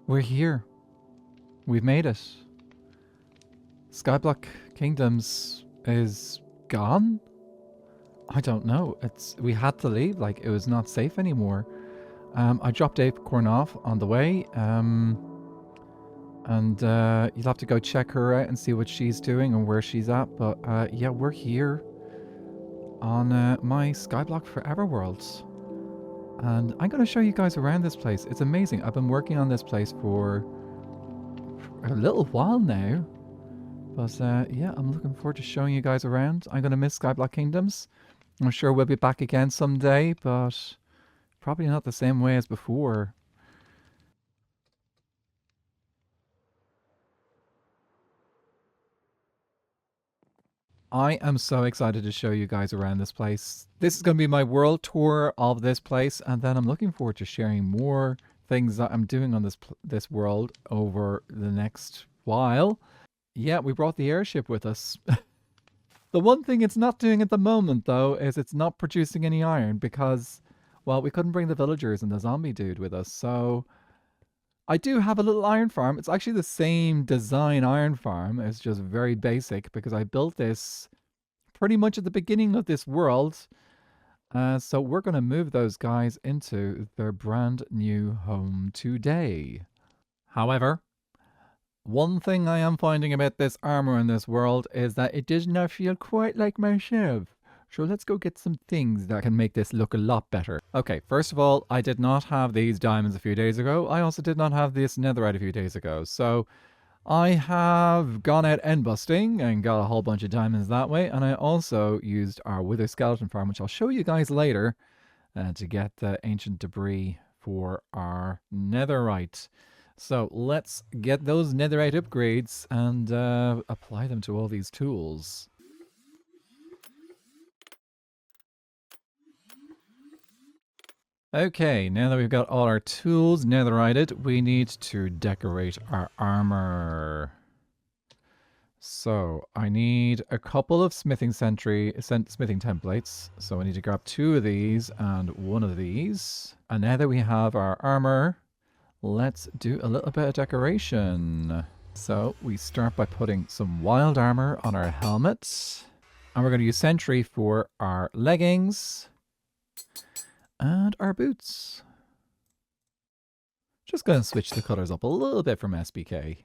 We're here. We've made it. Skyblock Kingdoms is gone? I don't know. We had to leave, like it was not safe anymore. I dropped Acorn off on the way, and you'll have to go check her out and see what she's doing and where she's at. But yeah, we're here on my Skyblock Forever world. And I'm going to show you guys around this place. It's amazing. I've been working on this place for a little while now. But yeah, I'm looking forward to showing you guys around. I'm going to miss Skyblock Kingdoms. I'm sure we'll be back again someday, but probably not the same way as before. I am so excited to show you guys around this place. This is going to be my world tour of this place, and then I'm looking forward to sharing more things that I'm doing on this world over the next while. Yeah, we brought the airship with us. The one thing it's not doing at the moment, though, is it's not producing any iron because, well, we couldn't bring the villagers and the zombie dude with us. So I do have a little iron farm. It's actually the same design iron farm. It's just very basic because I built this pretty much at the beginning of this world. So we're going to move those guys into their brand new home today. However, one thing I am finding about this armor in this world is that it does not feel quite like myself. So let's go get some things that can make this look a lot better. Okay, first of all, I did not have these diamonds a few days ago. I also did not have this netherite a few days ago. So I have gone out end busting and got a whole bunch of diamonds that way. And I also used our wither skeleton farm, which I'll show you guys later, to get the ancient debris for our netherite. So let's get those netherite upgrades and apply them to all these tools. Okay, now that we've got all our tools netherited, we need to decorate our armor. So I need a couple of smithing templates. So I need to grab 2 of these and 1 of these. And now that we have our armor, let's do a little bit of decoration. So we start by putting some wild armor on our helmets. And we're going to use sentry for our leggings. And our boots. Just going to switch the colors up a little bit from SBK.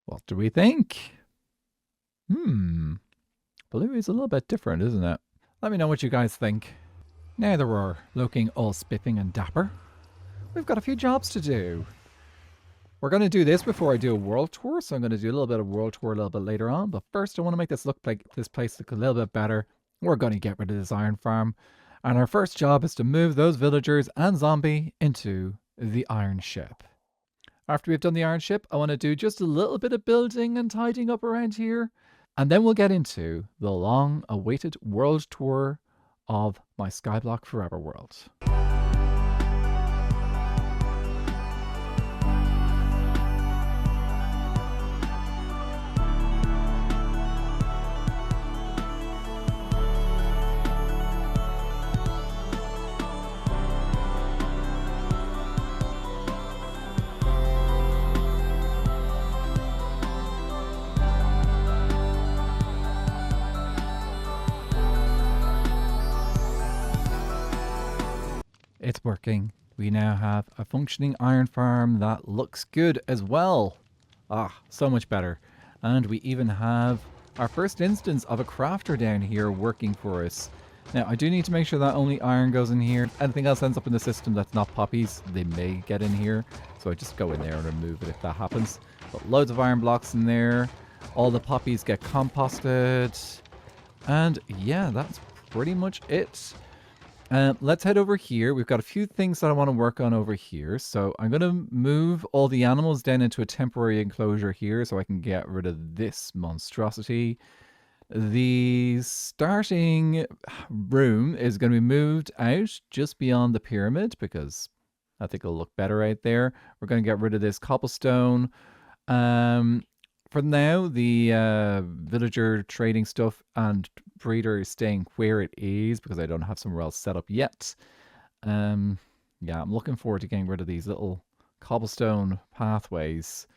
What do we think? Blue is a little bit different, isn't it? Let me know what you guys think. Now that we're looking all spiffing and dapper, we've got a few jobs to do. We're going to do this before I do a world tour, so I'm going to do a little bit of world tour a little bit later on. But first, I want to make this place look a little bit better. We're going to get rid of this iron farm. And our first job is to move those villagers and zombie into the iron ship. After we've done the iron ship, I want to do just a little bit of building and tidying up around here. And then we'll get into the long-awaited world tour of my Skyblock Forever world. It's working. We now have a functioning iron farm that looks good as well. Ah, so much better. And we even have our first instance of a crafter down here working for us. Now, I do need to make sure that only iron goes in here. Anything else ends up in the system that's not poppies, they may get in here. So I just go in there and remove it if that happens. But loads of iron blocks in there. All the poppies get composted. And yeah, that's pretty much it. Let's head over here. We've got a few things that I want to work on over here. So I'm going to move all the animals down into a temporary enclosure here so I can get rid of this monstrosity. The starting room is going to be moved out just beyond the pyramid because I think it'll look better out there. We're going to get rid of this cobblestone. For now, the villager trading stuff and breeder is staying where it is because I don't have somewhere else set up yet. Yeah, I'm looking forward to getting rid of these little cobblestone pathways.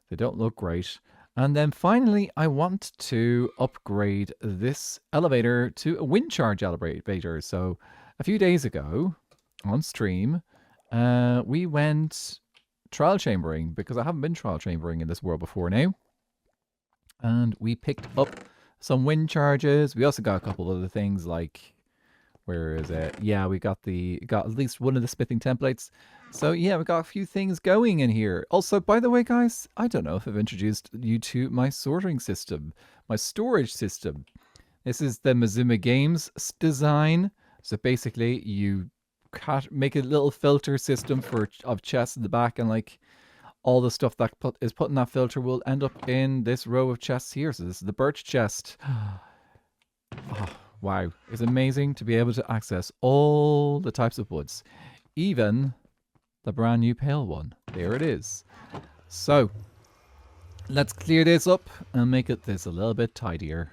They don't look great. And then finally, I want to upgrade this elevator to a wind charge elevator. So a few days ago on stream, we went trial chambering because I haven't been trial chambering in this world before now. And we picked up some wind charges. We also got a couple other things like, where is it? Yeah, we got at least one of the smithing templates. So yeah, we got a few things going in here. Also, by the way, guys, I don't know if I've introduced you to my sorting system, my storage system. This is the Mazuma Games design. So basically, you make a little filter system of chests in the back, and like all the stuff that is put in that filter will end up in this row of chests here. So this is the birch chest. Oh, wow. It's amazing to be able to access all the types of woods. Even the brand new pale one. There it is. So, let's clear this up and make this a little bit tidier.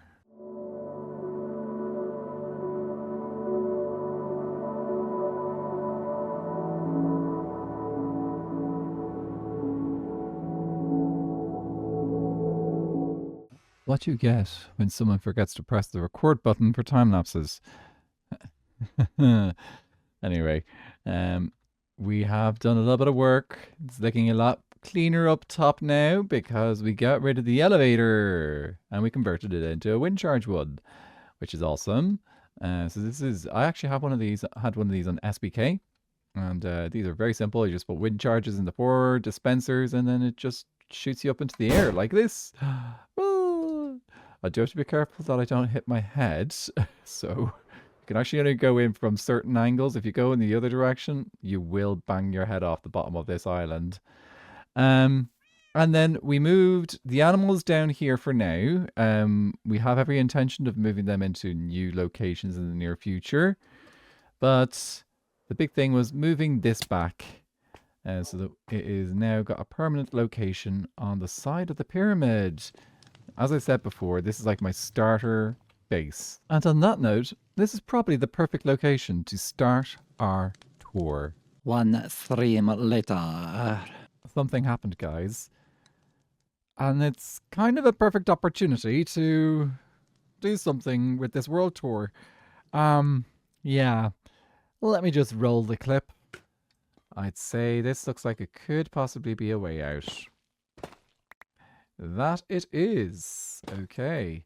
What you get when someone forgets to press the record button for time lapses. Anyway, we have done a little bit of work. It's looking a lot cleaner up top now because we got rid of the elevator and we converted it into a wind charge wood, which is awesome. So this is, I actually have one of these, had one of these on SBK, and these are very simple. You just put wind charges in the 4 dispensers and then it just shoots you up into the air like this. I do have to be careful that I don't hit my head. So you can actually only go in from certain angles. If you go in the other direction, you will bang your head off the bottom of this island. And then we moved the animals down here for now. We have every intention of moving them into new locations in the near future. But the big thing was moving this back. So that it is now got a permanent location on the side of the pyramid. As I said before, this is like my starter base. And on that note, this is probably the perfect location to start our tour. 1 stream later. Something happened, guys. And it's kind of a perfect opportunity to do something with this world tour. Yeah. Let me just roll the clip. I'd say this looks like it could possibly be a way out. That it is. Okay.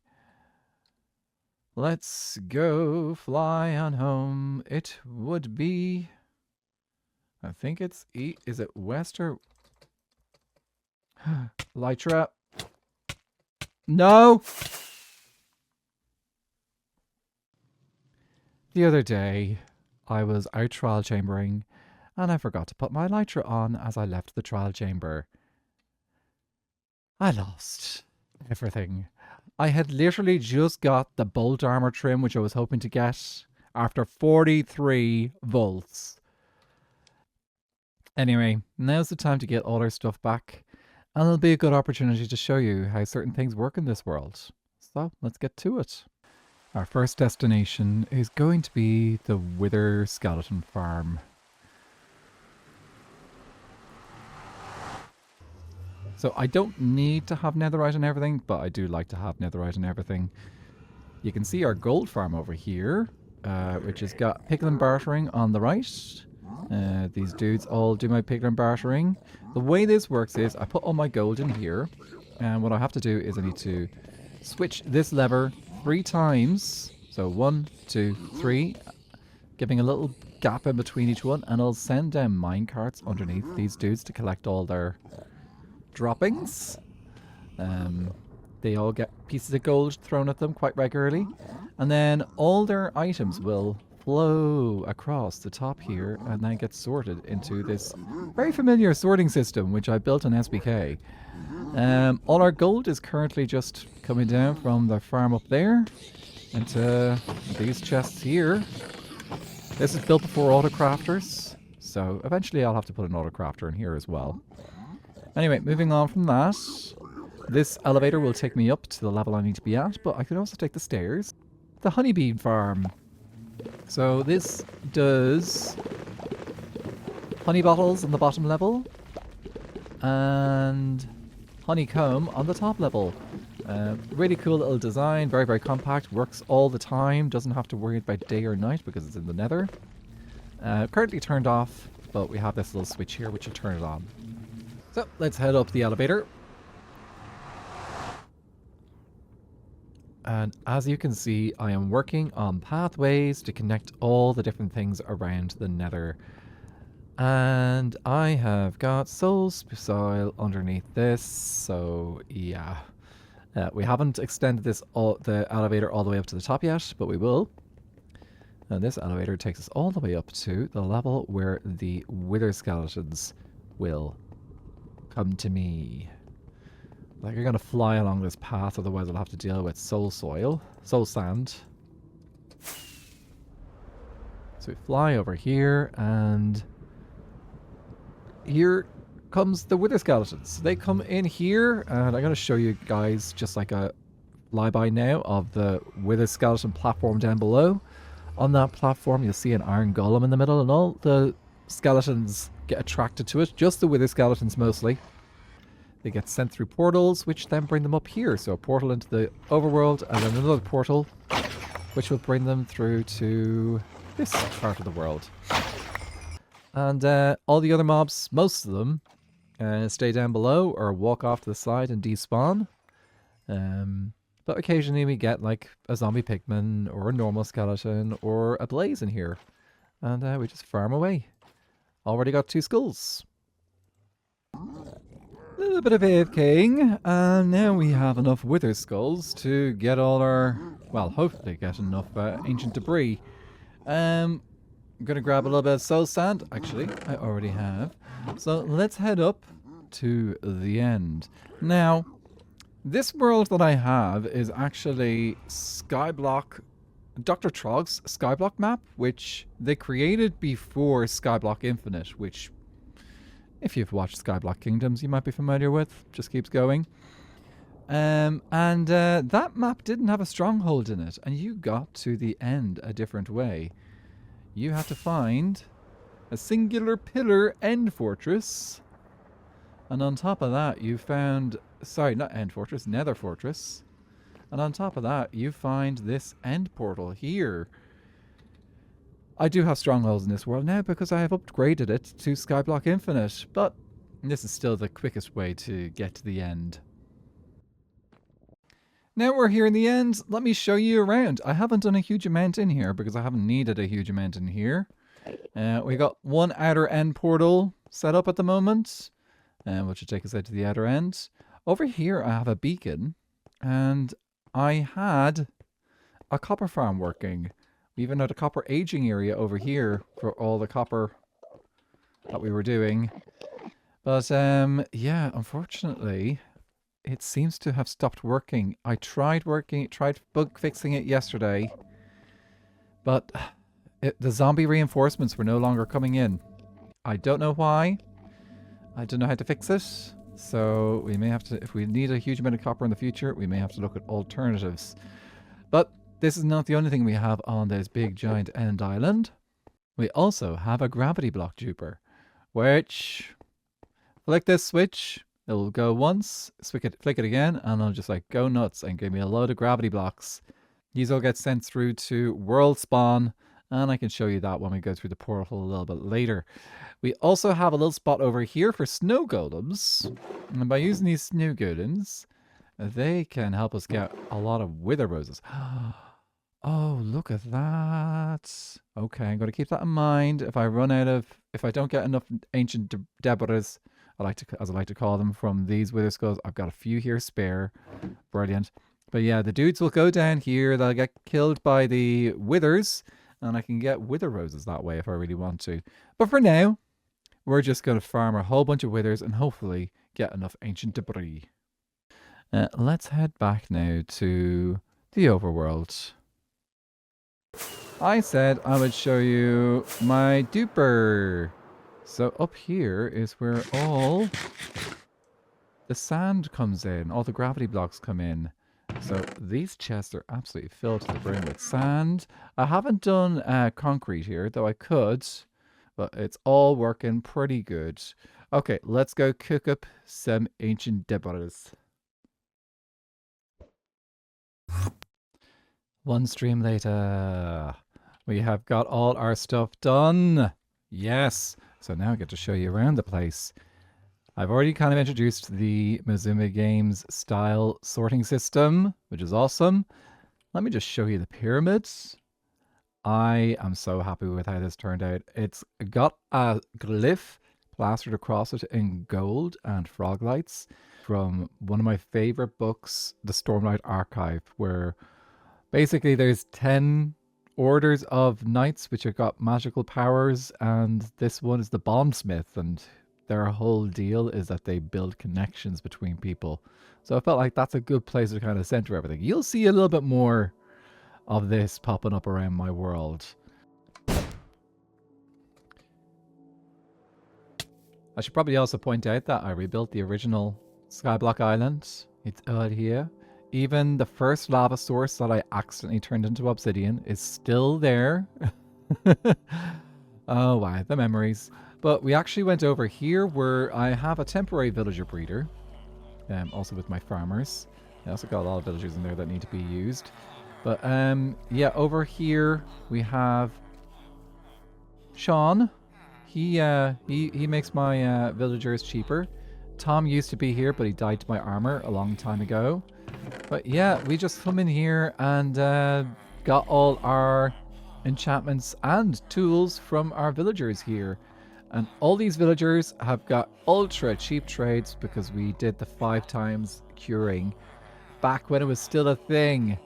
Let's go fly on home. It would be... I think it's... Is it west or... Lytra. No! The other day, I was out trial chambering, and I forgot to put my Elytra on as I left the trial chamber. I lost everything. I had literally just got the bolt armor trim, which I was hoping to get, after 43 volts. Anyway, now's the time to get all our stuff back, and it'll be a good opportunity to show you how certain things work in this world. So, let's get to it. Our first destination is going to be the Wither Skeleton Farm. So I don't need to have netherite and everything, but I do like to have netherite and everything. You can see our gold farm over here, which has got piglin bartering on the right. These dudes all do my piglin bartering. The way this works is I put all my gold in here, and what I have to do is I need to switch this lever 3 times. So 1, 2, 3, giving a little gap in between each one, and I'll send down minecarts underneath these dudes to collect all their droppings. They all get pieces of gold thrown at them quite regularly, and then all their items will flow across the top here and then get sorted into this very familiar sorting system which I built on SBK. All our gold is currently just coming down from the farm up there into these chests here. This is built before autocrafters, So eventually I'll have to put an autocrafter in here as well. Anyway, moving on from that. This elevator will take me up to the level I need to be at, but I can also take the stairs. The honeybee farm. So this does honey bottles on the bottom level and honeycomb on the top level. Really cool little design, very, very compact, works all the time, doesn't have to worry about day or night because it's in the nether. Currently turned off, but we have this little switch here which will turn it on. So let's head up the elevator. And as you can see, I am working on pathways to connect all the different things around the nether. And I have got soul soil underneath this, so yeah. We haven't extended the elevator all the way up to the top yet, but we will. And this elevator takes us all the way up to the level where the wither skeletons will come to me. Like, you're going to fly along this path, otherwise I'll have to deal with soul sand. So we fly over here, and here comes the wither skeletons. They come in here, and I'm going to show you guys just like a flyby now of the wither skeleton platform down below. On that platform, you'll see an iron golem in the middle, and all the skeletons get attracted to it. Just the wither skeletons mostly. They get sent through portals, which then bring them up here. So a portal into the overworld, and then another portal, which will bring them through to this part of the world. And all the other mobs, most of them, stay down below or walk off to the side and despawn. But occasionally we get like a zombie pigman or a normal skeleton or a blaze in here. And we just farm away. Already got 2 skulls. A little bit of AFKing, and now we have enough wither skulls to get all our, well, hopefully get enough ancient debris. I'm gonna grab a little bit of soul sand. Actually, I already have. So let's head up to the end. Now, this world that I have is actually Skyblock, Dr. Trog's Skyblock map, which they created before Skyblock Infinite, which, if you've watched Skyblock Kingdoms, you might be familiar with. Just keeps going. That map didn't have a stronghold in it, and you got to the end a different way. You had to find a singular pillar end fortress, and on top of that you found, sorry, not end fortress, nether fortress, and on top of that you find this end portal here. I do have strongholds in this world now because I have upgraded it to Skyblock Infinite, but this is still the quickest way to get to the end. Now we're here in the end, let me show you around. I haven't done a huge amount in here because I haven't needed a huge amount in here. We got one outer end portal set up at the moment, which will take us out to the outer end. Over here I have a beacon, and I had a copper farm working. We even had a copper aging area over here for all the copper that we were doing. But yeah, unfortunately, it seems to have stopped working. I tried bug fixing it yesterday, but the zombie reinforcements were no longer coming in. I don't know why. I don't know how to fix it. So we may have to, if we need a huge amount of copper in the future, we may have to look at alternatives. But this is not the only thing we have on this big giant end island. We also have a gravity block duper, which, flick this switch, it'll go once, flick it again, and it'll just like go nuts and give me a load of gravity blocks. These all get sent through to world spawn, and I can show you that when we go through the portal a little bit later. We also have a little spot over here for snow golems, and by using these snow golems, they can help us get a lot of wither roses. Oh, look at that. Okay, I'm going to keep that in mind. If I don't get enough ancient debris, as I like to call them, from these wither skulls, I've got a few here spare. Brilliant. But yeah, the dudes will go down here. They'll get killed by the withers, and I can get wither roses that way if I really want to. But for now, we're just going to farm a whole bunch of withers and hopefully get enough ancient debris. Let's head back now to the overworld. I said I would show you my duper. So up here is where all the sand comes in, all the gravity blocks come in. So these chests are absolutely filled to the brim with sand. I haven't done concrete here, though I could, but it's all working pretty good. Okay, let's go cook up some ancient debris. One stream later, we have got all our stuff done. Yes. So now I get to show you around the place. I've already kind of introduced the Mizuma Games style sorting system, which is awesome. Let me just show you the pyramids. I am so happy with how this turned out. It's got a glyph plastered across it in gold and frog lights from one of my favorite books, The Stormlight Archive, where basically there's 10 orders of knights which have got magical powers, and this one is the bondsmith, and their whole deal is that they build connections between people. So I felt like that's a good place to kind of center everything. You'll see a little bit more of this popping up around my world. I should probably also point out that I rebuilt the original Skyblock Island. It's out here. Even the first lava source that I accidentally turned into obsidian is still there. Oh wow, the memories. But we actually went over here where I have a temporary villager breeder. Also with my farmers. I also got a lot of villagers in there that need to be used. But yeah, over here we have Sean. He makes my villagers cheaper. Tom used to be here, but he died to my armor a long time ago. But yeah, we just come in here and got all our enchantments and tools from our villagers here. And all these villagers have got ultra cheap trades because we did the 5 times curing back when it was still a thing.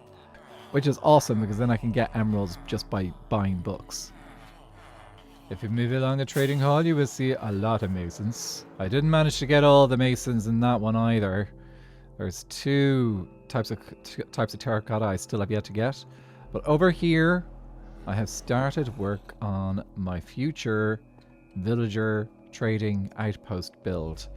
Which is awesome because then I can get emeralds just by buying books. If you move along the trading hall, you will see a lot of masons. I didn't manage to get all the masons in that one either. There's 2 types of terracotta I still have yet to get. But over here, I have started work on my future villager trading outpost build.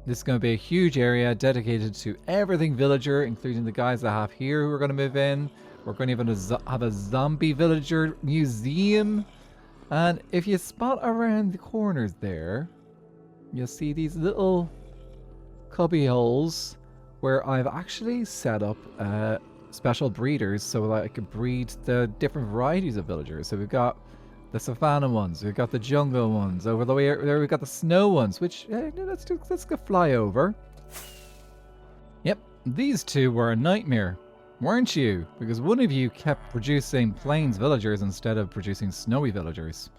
This is going to be a huge area dedicated to everything villager, including the guys I have here who are going to move in. We're going to even have a zombie villager museum. And if you spot around the corners there, you'll see these little cubby holes where I've actually set up special breeders so that I can breed the different varieties of villagers. So we've got the savannah ones, we've got the jungle ones, over the way there we've got the snow ones, which let's go fly over. Yep, these 2 were a nightmare, weren't you? Because one of you kept producing plains villagers instead of producing snowy villagers.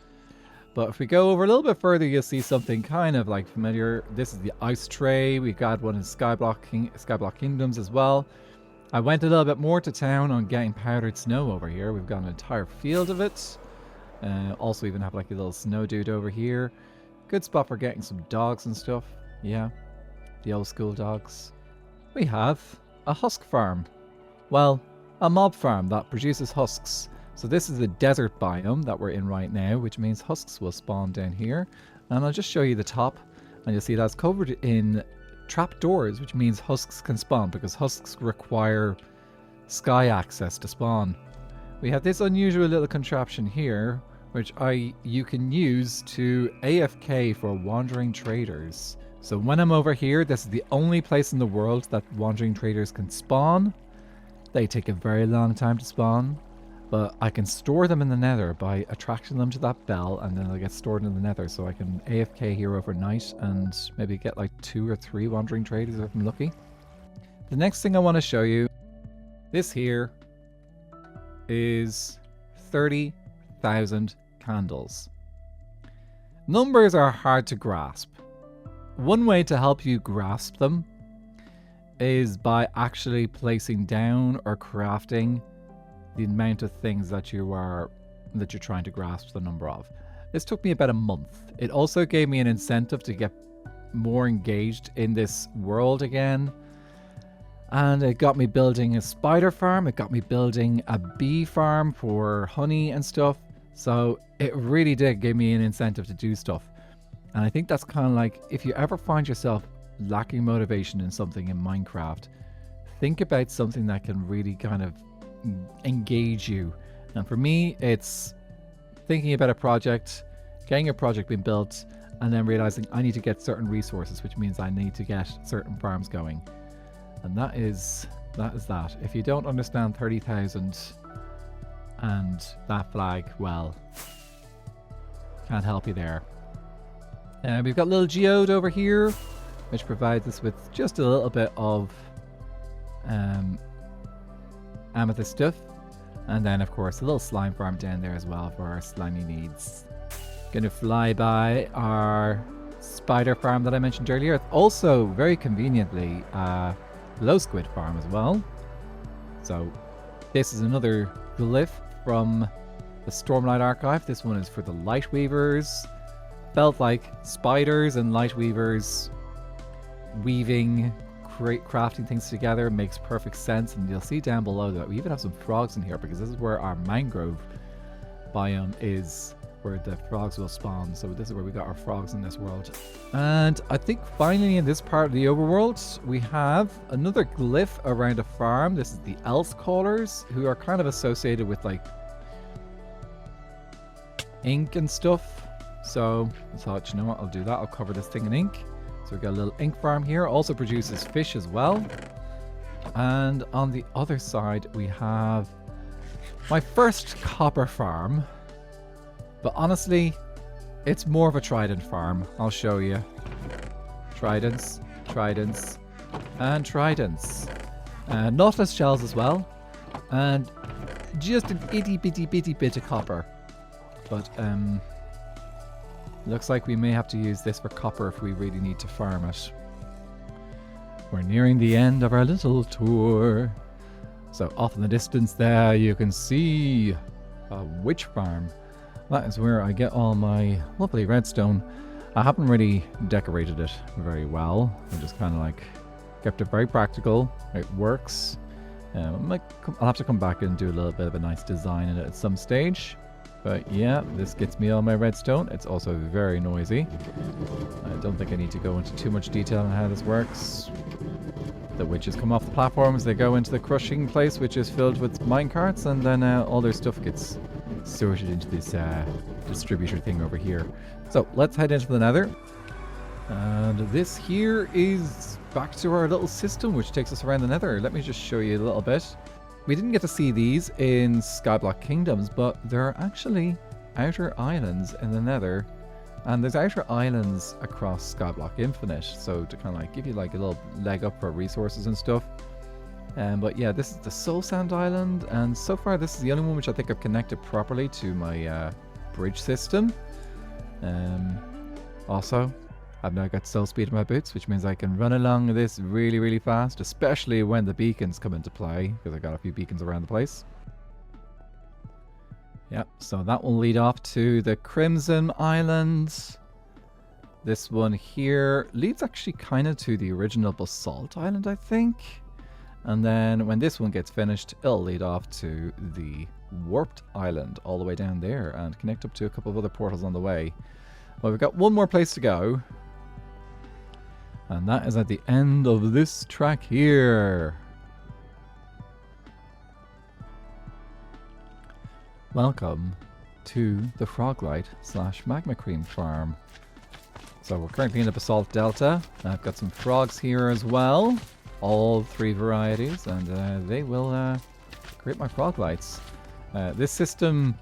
But if we go over a little bit further, you'll see something kind of like familiar. This is the ice tray. We've got one in Skyblock Kingdoms as well. I went a little bit more to town on getting powdered snow over here. We've got an entire field of it. Also even have like a little snow dude over here. Good spot for getting some dogs and stuff. Yeah, the old school dogs. We have a husk farm. Well, a mob farm that produces husks. So this is the desert biome that we're in right now, which means husks will spawn down here. And I'll just show you the top, and you'll see that's covered in trapdoors, which means husks can spawn, because husks require sky access to spawn. We have this unusual little contraption here, which you can use to AFK for wandering traders. So when I'm over here, this is the only place in the world that wandering traders can spawn. They take a very long time to spawn, but I can store them in the Nether by attracting them to that bell, and then they'll get stored in the Nether, so I can AFK here overnight and maybe get like 2 or 3 wandering traders if I'm lucky. The next thing I want to show you, this here is 30,000 candles. Numbers are hard to grasp. One way to help you grasp them is by actually placing down or crafting the amount of things that you're trying to grasp the number of. This took me about a month. It also gave me an incentive to get more engaged in this world again. And it got me building a spider farm. It got me building a bee farm for honey and stuff. So it really did give me an incentive to do stuff. And I think that's kind of like, if you ever find yourself lacking motivation in something in Minecraft, think about something that can really kind of engage you. And for me, it's thinking about a project, getting a project being built, and then realizing I need to get certain resources, which means I need to get certain farms going. And that is that. If you don't understand 30,000 and that flag, well, can't help you there. We've got little geode over here, which provides us with just a little bit of amethyst stuff. And then, of course, a little slime farm down there as well for our slimy needs. Gonna fly by our spider farm that I mentioned earlier. It's also, very conveniently, a glow squid farm as well. So, this is another glyph from the Stormlight Archive. This one is for the Light Weavers. Felt like spiders and light weavers weaving, crafting things together makes perfect sense. And you'll see down below that we even have some frogs in here, because this is where our mangrove biome is, where the frogs will spawn. So this is where we got our frogs in this world. And I think finally in this part of the overworld, we have another glyph around a farm. This is the Else Callers, who are kind of associated with like ink and stuff. So I thought, you know what, I'll do that. I'll cover this thing in ink. So we've got a little ink farm here. Also produces fish as well. And on the other side, we have my first copper farm. But honestly, it's more of a trident farm. I'll show you. Tridents, tridents, and tridents. Nautilus shells as well. And just an itty bitty bit of copper. But, looks like we may have to use this for copper if we really need to farm it. We're nearing the end of our little tour. So off in the distance there, you can see a witch farm. That is where I get all my lovely redstone. I haven't really decorated it very well. I just kind of like kept it very practical. It works. I'll have to come back and do a little bit of a nice design in it at some stage. But yeah, this gets me all my redstone. It's also very noisy. I don't think I need to go into too much detail on how this works. The witches come off the platforms, they go into the crushing place, which is filled with minecarts, and then all their stuff gets sorted into this distributor thing over here. So let's head into the Nether. And this here is back to our little system, which takes us around the Nether. Let me just show you a little bit. We didn't get to see these in Skyblock Kingdoms, but there are actually outer islands in the Nether. And there's outer islands across Skyblock Infinite, so to kind of like give you like a little leg up for resources and stuff. But yeah, this is the Soul Sand Island, and so far this is the only one which I think I've connected properly to my bridge system. Also, I've now got soul speed in my boots, which means I can run along this really, really fast, especially when the beacons come into play, because I got a few beacons around the place. Yep, so that will lead off to the Crimson Island. This one here leads actually kind of to the original Basalt Island, I think. And then when this one gets finished, it'll lead off to the Warped Island all the way down there and connect up to a couple of other portals on the way. Well, we've got one more place to go. And that is at the end of this track here. Welcome to the Froglight / Magma Cream farm. So we're currently in the Basalt Delta. I've got some frogs here as well. All 3 varieties, and they will create my Froglights. This system,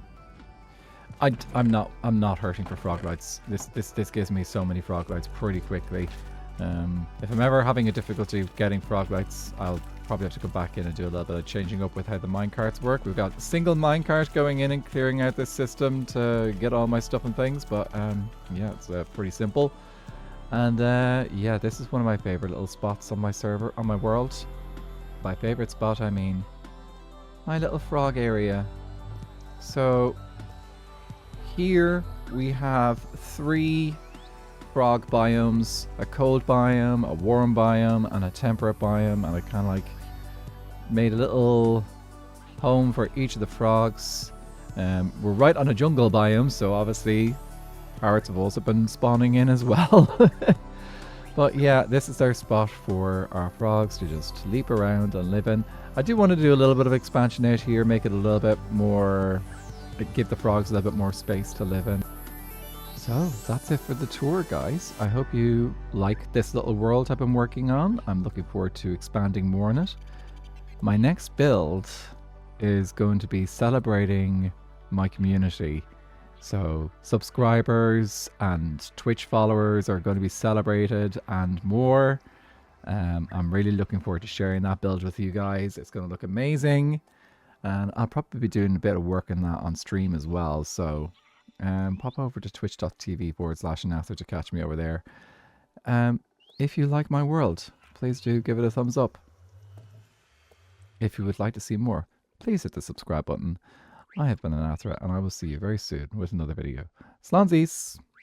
I'm not hurting for Froglights. This gives me so many Froglights pretty quickly. If I'm ever having a difficulty getting Froglights, I'll probably have to go back in and do a little bit of changing up with how the minecarts work. We've got a single minecart going in and clearing out this system to get all my stuff and things, but yeah, it's pretty simple. And yeah, this is one of my favorite little spots on my server, on my world. By favorite spot, I mean my little frog area. So here we have 3 frog biomes, a cold biome, a warm biome, and a temperate biome, and I kind of like made a little home for each of the frogs. We're right on a jungle biome, so obviously parrots have also been spawning in as well. But yeah, this is our spot for our frogs to just leap around and live in. I do want to do a little bit of expansion out here, make it a little bit more, give the frogs a little bit more space to live in. So that's it for the tour, guys. I hope you like this little world I've been working on. I'm looking forward to expanding more on it. My next build is going to be celebrating my community. So subscribers and Twitch followers are going to be celebrated and more. I'm really looking forward to sharing that build with you guys. It's going to look amazing. And I'll probably be doing a bit of work on that on stream as well. So pop over to twitch.tv/Nether to catch me over there. If you like my world, please do give it a thumbs up. If you would like to see more, please hit the subscribe button. I have been Anathra, and I will see you very soon with another video. Slánzies!